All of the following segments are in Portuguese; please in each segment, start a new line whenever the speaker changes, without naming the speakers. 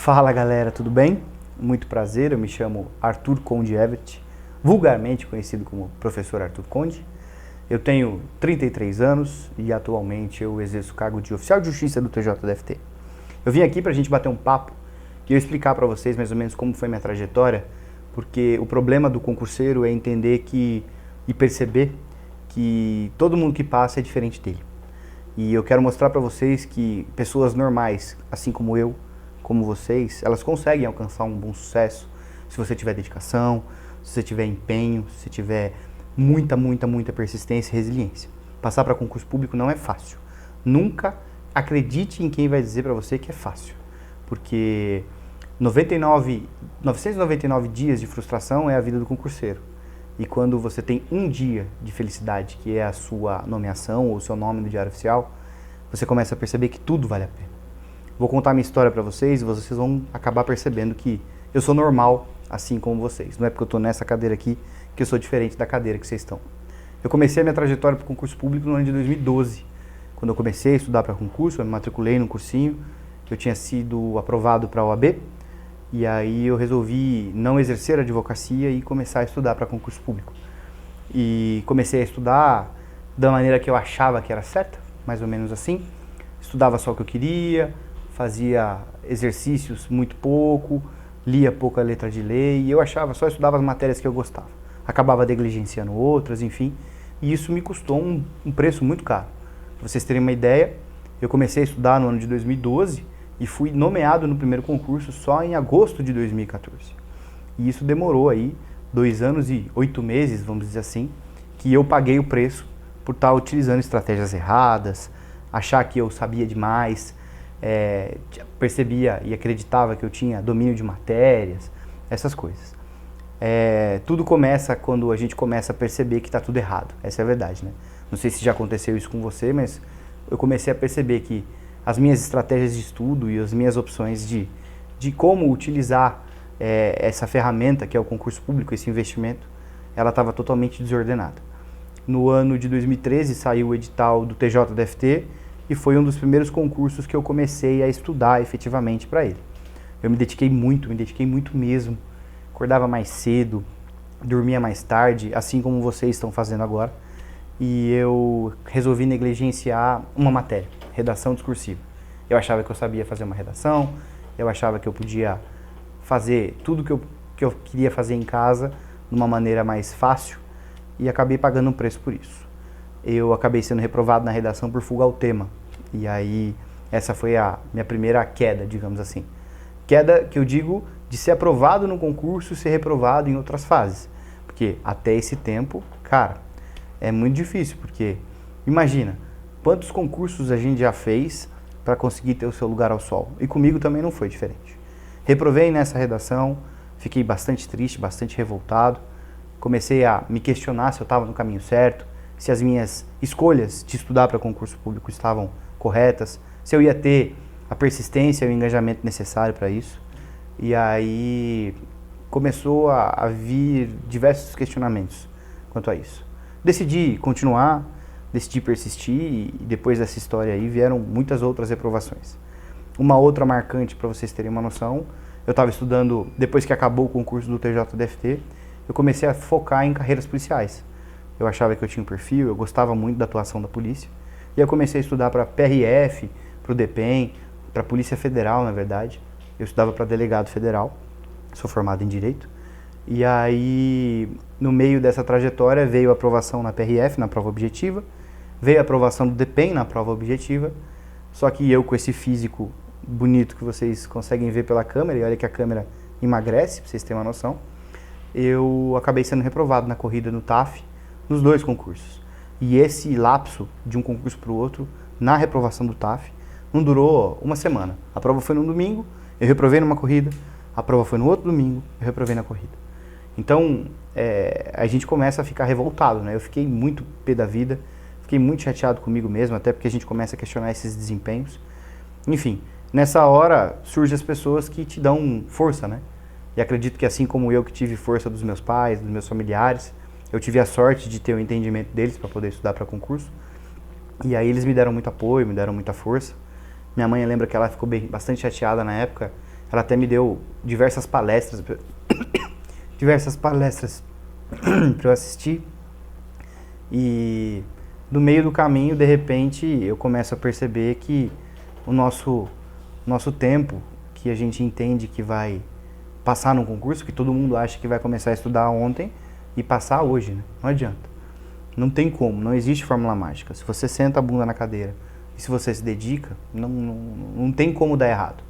Fala galera, tudo bem? Muito prazer, eu me chamo Arthur Conde Everett, vulgarmente conhecido como Professor Arthur Conde. Eu tenho 33 anos e atualmente eu exerço o cargo de Oficial de Justiça do TJDFT. Eu vim aqui pra gente bater um papo e eu explicar pra vocês mais ou menos como foi minha trajetória, porque o problema do concurseiro é entender e perceber que todo mundo que passa é diferente dele. E eu quero mostrar pra vocês que pessoas normais, assim como eu, como vocês, elas conseguem alcançar um bom sucesso se você tiver dedicação, se você tiver empenho, se tiver muita persistência e resiliência. Passar para concurso público não é fácil. Nunca acredite em quem vai dizer para você que é fácil, porque 999 dias de frustração é a vida do concurseiro. E quando você tem um dia de felicidade, que é a sua nomeação ou o seu nome no Diário Oficial, você começa a perceber que tudo vale a pena. Vou contar minha história pra vocês e vocês vão acabar percebendo que eu sou normal, assim como vocês. Não é porque eu tô nessa cadeira aqui que eu sou diferente da cadeira que vocês estão. Eu comecei a minha trajetória para o concurso público no ano de 2012. Quando eu comecei a estudar para concurso, eu me matriculei num cursinho, eu tinha sido aprovado para a OAB, e aí eu resolvi não exercer a advocacia e começar a estudar para concurso público. E comecei a estudar da maneira que eu achava que era certa, mais ou menos assim. Estudava só o que eu queria, fazia exercícios muito pouco, lia pouca letra de lei, e eu só estudava as matérias que eu gostava. Acabava negligenciando outras, enfim, e isso me custou um preço muito caro. Para vocês terem uma ideia, eu comecei a estudar no ano de 2012 e fui nomeado no primeiro concurso só em agosto de 2014. E isso demorou aí 2 anos e 8 meses, vamos dizer assim, que eu paguei o preço por estar utilizando estratégias erradas, achar que eu sabia demais, percebia e acreditava que eu tinha domínio de matérias, essas coisas. Tudo começa quando a gente começa a perceber que está tudo errado, essa é a verdade, né? Não sei se já aconteceu isso com você, mas eu comecei a perceber que as minhas estratégias de estudo e as minhas opções de como utilizar essa ferramenta que é o concurso público, esse investimento, ela estava totalmente desordenada. No ano de 2013 saiu o edital do TJDFT, e foi um dos primeiros concursos que eu comecei a estudar efetivamente para ele. Eu me dediquei muito mesmo. Acordava mais cedo, dormia mais tarde, assim como vocês estão fazendo agora. E eu resolvi negligenciar uma matéria, redação discursiva. Eu achava que eu sabia fazer uma redação, eu achava que eu podia fazer tudo que eu queria fazer em casa de uma maneira mais fácil e acabei pagando um preço por isso. Eu acabei sendo reprovado na redação por fuga ao tema. E aí, essa foi a minha primeira queda, digamos assim. Queda que eu digo de ser aprovado no concurso e ser reprovado em outras fases. Porque até esse tempo, cara, é muito difícil, porque imagina, quantos concursos a gente já fez para conseguir ter o seu lugar ao sol. E comigo também não foi diferente. Reprovei nessa redação, fiquei bastante triste, bastante revoltado. Comecei a me questionar se eu estava no caminho certo, se as minhas escolhas de estudar para concurso público estavam corretas, se eu ia ter a persistência e o engajamento necessário para isso. E aí começou a vir diversos questionamentos quanto a isso. Decidi continuar, decidi persistir e depois dessa história aí vieram muitas outras reprovações. Uma outra marcante, para vocês terem uma noção, eu estava estudando, depois que acabou o concurso do TJDFT, eu comecei a focar em carreiras policiais. Eu achava que eu tinha um perfil, eu gostava muito da atuação da polícia. E eu comecei a estudar para PRF, para o DEPEN, para a Polícia Federal, na verdade. Eu estudava para delegado federal, sou formado em Direito. E aí, no meio dessa trajetória, veio a aprovação na PRF, na prova objetiva. Veio a aprovação do DEPEN na prova objetiva. Só que eu, com esse físico bonito que vocês conseguem ver pela câmera, e olha que a câmera emagrece, para vocês terem uma noção, eu acabei sendo reprovado na corrida no TAF, nos 2 concursos. E esse lapso de um concurso para o outro, na reprovação do TAF, não durou uma semana. A prova foi no domingo, eu reprovei numa corrida, a prova foi no outro domingo, eu reprovei na corrida. Então, a gente começa a ficar revoltado, né? Eu fiquei muito pé da vida, fiquei muito chateado comigo mesmo, até porque a gente começa a questionar esses desempenhos. Enfim, nessa hora surgem as pessoas que te dão força, né? E acredito que assim como eu que tive força dos meus pais, dos meus familiares, eu tive a sorte de ter o entendimento deles para poder estudar para concurso. E aí eles me deram muito apoio, me deram muita força. Minha mãe lembra que ela ficou bastante chateada na época Ela até me deu diversas palestras para eu assistir. E no meio do caminho, de repente, eu começo a perceber que o nosso tempo, que a gente entende que vai passar num concurso, que todo mundo acha que vai começar a estudar ontem e passar hoje, né? Não adianta. Não tem como, não existe fórmula mágica. Se você senta a bunda na cadeira e se você se dedica, não tem como dar errado.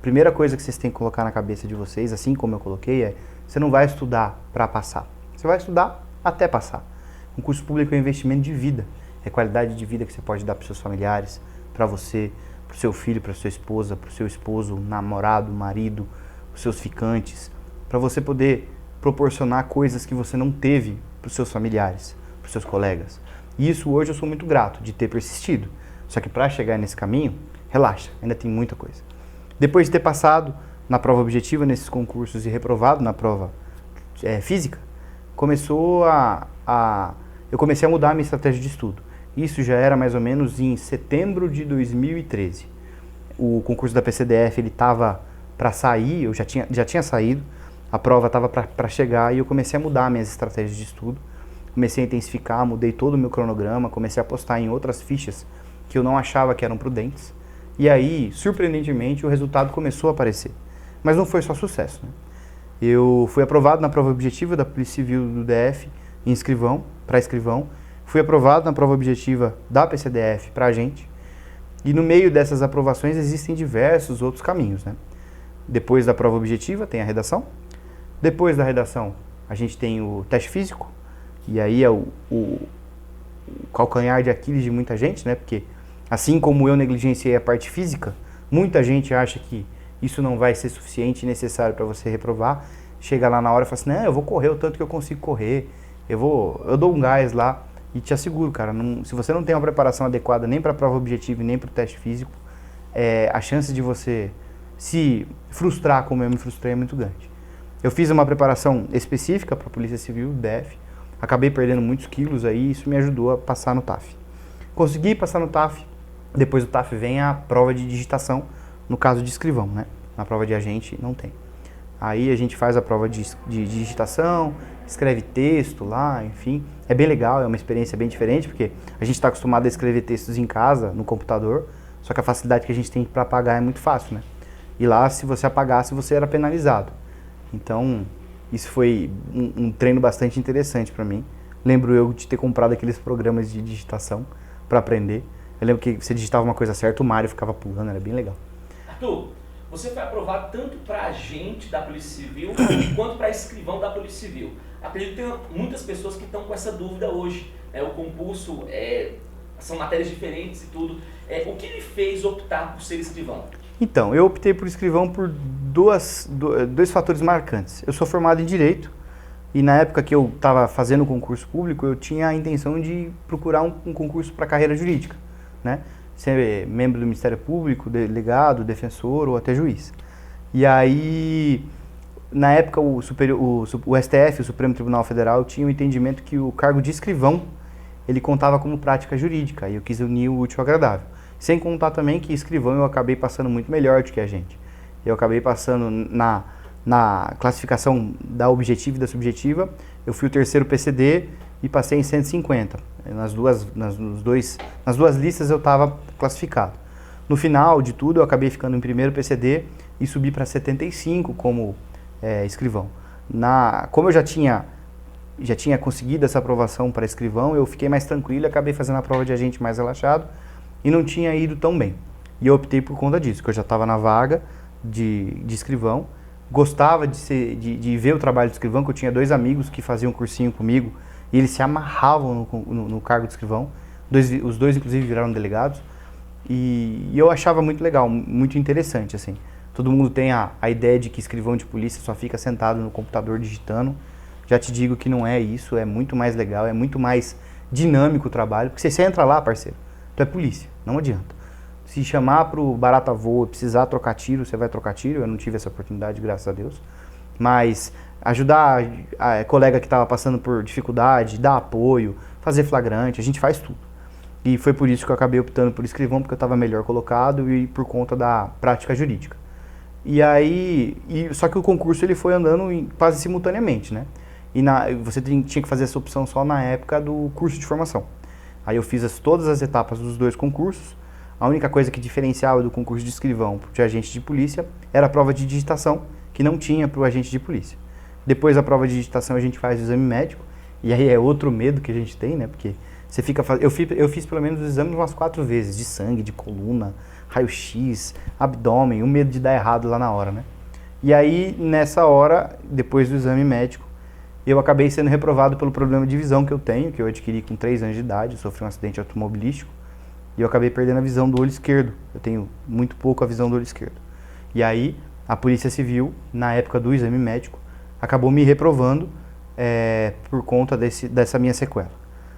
Primeira coisa que vocês têm que colocar na cabeça de vocês, assim como eu coloquei, é: você não vai estudar para passar. Você vai estudar até passar. Um curso público é um investimento de vida. É qualidade de vida que você pode dar para os seus familiares, para você, para o seu filho, para sua esposa, para o seu esposo, namorado, marido, os seus ficantes, para você poder proporcionar coisas que você não teve para os seus familiares, para os seus colegas. E isso hoje eu sou muito grato de ter persistido. Só que para chegar nesse caminho, relaxa, ainda tem muita coisa. Depois de ter passado na prova objetiva, nesses concursos, e reprovado na prova física, eu comecei a mudar a minha estratégia de estudo. Isso já era mais ou menos em setembro de 2013. O concurso da PCDF ele estava para sair, eu já tinha saído, a prova estava para chegar e eu comecei a mudar minhas estratégias de estudo. Comecei a intensificar, mudei todo o meu cronograma, comecei a apostar em outras fichas que eu não achava que eram prudentes. E aí, surpreendentemente, o resultado começou a aparecer. Mas não foi só sucesso, né? Eu fui aprovado na prova objetiva da Polícia Civil do DF em escrivão, para escrivão. Fui aprovado na prova objetiva da PCDF para agente. E no meio dessas aprovações existem diversos outros caminhos, né? Depois da prova objetiva tem a redação. Depois da redação a gente tem o teste físico. E aí é o calcanhar de Aquiles de muita gente, né? Porque assim como eu negligenciei a parte física, muita gente acha que isso não vai ser suficiente e necessário para você reprovar. Chega lá na hora e fala assim: não, eu vou correr o tanto que eu consigo correr, eu dou um gás lá. E te asseguro, cara, se você não tem uma preparação adequada nem para a prova objetiva e nem para o teste físico, a chance de você se frustrar como eu me frustrei é muito grande. Eu fiz uma preparação específica para a Polícia Civil, DF, acabei perdendo muitos quilos aí, isso me ajudou a passar no TAF. Consegui passar no TAF, depois do TAF vem a prova de digitação, no caso de escrivão, né? Na prova de agente não tem. Aí a gente faz a prova de digitação, escreve texto lá, enfim. É bem legal, é uma experiência bem diferente, porque a gente está acostumado a escrever textos em casa, no computador, só que a facilidade que a gente tem para apagar é muito fácil, né? E lá, se você apagasse, você era penalizado. Então, isso foi um treino bastante interessante para mim. Lembro eu de ter comprado aqueles programas de digitação para aprender. Eu lembro que você digitava uma coisa certa, o Mário ficava pulando, era bem legal.
Arthur, você foi aprovado tanto para agente da Polícia Civil quanto para escrivão da Polícia Civil. Acredito que tem muitas pessoas que estão com essa dúvida hoje. O concurso, são matérias diferentes e tudo. O que lhe fez optar por ser escrivão?
Então, eu optei por escrivão por dois fatores marcantes. Eu sou formado em Direito e na época que eu estava fazendo o concurso público, eu tinha a intenção de procurar um concurso para carreira jurídica, né? Ser membro do Ministério Público, delegado, defensor ou até juiz. E aí, na época, o STF, o Supremo Tribunal Federal, tinha o entendimento que o cargo de escrivão, ele contava como prática jurídica, e eu quis unir o útil ao agradável. Sem contar também que escrivão eu acabei passando muito melhor do que a gente. Eu acabei passando na classificação da objetiva e da subjetiva, eu fui o terceiro PCD e passei em 150. Nas duas listas eu estava classificado. No final de tudo, eu acabei ficando em primeiro PCD e subi para 75 como escrivão. Como eu já tinha conseguido essa aprovação para escrivão, eu fiquei mais tranquilo e acabei fazendo a prova de agente mais relaxado e não tinha ido tão bem. E eu optei por conta disso, que eu já estava na vaga de escrivão, gostava de ver o trabalho de escrivão, que eu tinha 2 amigos que faziam cursinho comigo e eles se amarravam no cargo de escrivão. Os dois inclusive viraram delegados e eu achava muito legal, muito interessante, assim. Todo mundo tem a ideia de que escrivão de polícia só fica sentado no computador digitando. Já te digo que não é isso, é muito mais legal, é muito mais dinâmico o trabalho, porque você entra lá, parceiro, tu é polícia, não adianta. Se chamar pro barata voa, precisar trocar tiro, você vai trocar tiro. Eu não tive essa oportunidade, graças a Deus. Mas ajudar a colega que estava passando por dificuldade, dar apoio, fazer flagrante, a gente faz tudo. E foi por isso que eu acabei optando por escrivão, porque eu estava melhor colocado e por conta da prática jurídica. E aí, só que o concurso ele foi andando quase simultaneamente, né? E você tinha que fazer essa opção só na época do curso de formação. Aí eu fiz todas as etapas dos 2 concursos. A única coisa que diferenciava do concurso de escrivão de agente de polícia era a prova de digitação, que não tinha para o agente de polícia. Depois da prova de digitação a gente faz o exame médico, e aí é outro medo que a gente tem, né? Porque você fica eu fiz pelo menos os exames umas 4 vezes, de sangue, de coluna, raio-x, abdômen, o medo de dar errado lá na hora, né? E aí, nessa hora, depois do exame médico, eu acabei sendo reprovado pelo problema de visão que eu tenho, que eu adquiri com 3 anos de idade, eu sofri um acidente automobilístico, e eu acabei perdendo a visão do olho esquerdo. Eu tenho muito pouco a visão do olho esquerdo. E aí, a Polícia Civil, na época do exame médico, acabou me reprovando por conta dessa minha sequela.